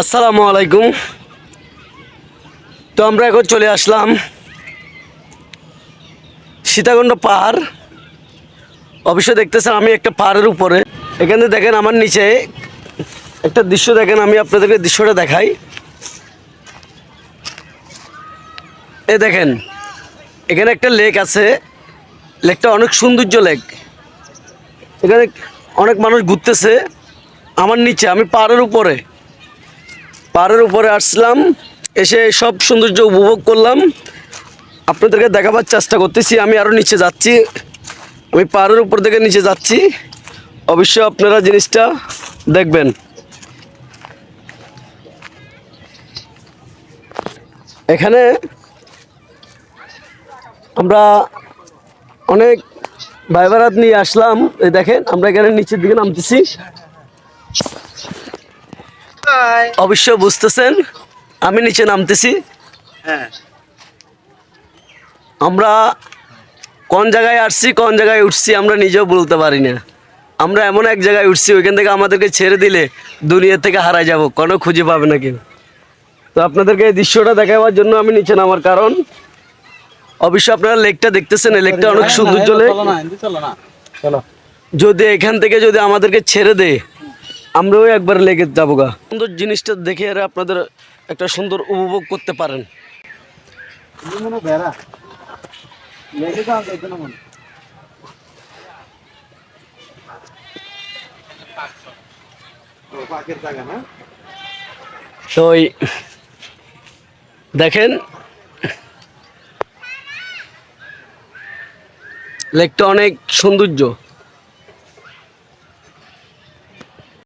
আসসালামু আলাইকুম। তো আমরা এখন চলে আসলাম সীতাকুণ্ড পাহাড়। অবশ্যই দেখতেছেন আমি একটা পাহাড়ের উপরে। এখানে দেখেন আমার নিচে একটা দৃশ্য দেখেন, আমি আপনাদেরকে দৃশ্যটা দেখাই। এ দেখেন এখানে একটা লেক আছে। লেকটা অনেক সৌন্দর্য লেক। এখানে অনেক মানুষ ঘুরতেছে। আমার নিচে আমি পাহাড়ের উপরে আসলাম, এসে সব সৌন্দর্য উপভোগ করলাম। আপনাদেরকে দেখাবার চেষ্টা করতেছি। আমি আরও নিচে যাচ্ছি, আমি পাহাড়ের উপর থেকে নিচে যাচ্ছি। অবশ্যই আপনারা জিনিসটা দেখবেন। এখানে আমরা অনেক ভাই বারাত নিয়ে আসলাম। এই দেখেন আমরা এখানে নিচের দিকে নামতেছি। অবশ্যই বুঝতেছেন আমি নিচে নামতেছি। হ্যাঁ, আমরা কোন জায়গায় আসছি কোন জায়গায় উঠছি আমরা নিজেও বলতে পারি না। আমরা এমন এক জায়গায় উঠছি, ওইখান থেকে আমাদেরকে ছেড়ে দিলে দুনিয়া থেকে হারাই যাব, কোনো খুঁজে পাবে না কেউ। তো আপনাদেরকে এই দৃশ্যটা দেখাবার জন্য আমি নিচে নামার কারণ, অবশ্যই আপনারা লেকটা দেখতেছেন, এই লেকটা অনেক সৌন্দর্য লেক। যদি এখান থেকে যদি আমাদেরকে ছেড়ে দেয় আমরাও একবার লেগে যাবো গা। সুন্দর জিনিসটা দেখে আর আপনাদের একটা সুন্দর উপভোগ করতে পারেন। তো দেখেন লেকটা অনেক সৌন্দর্য।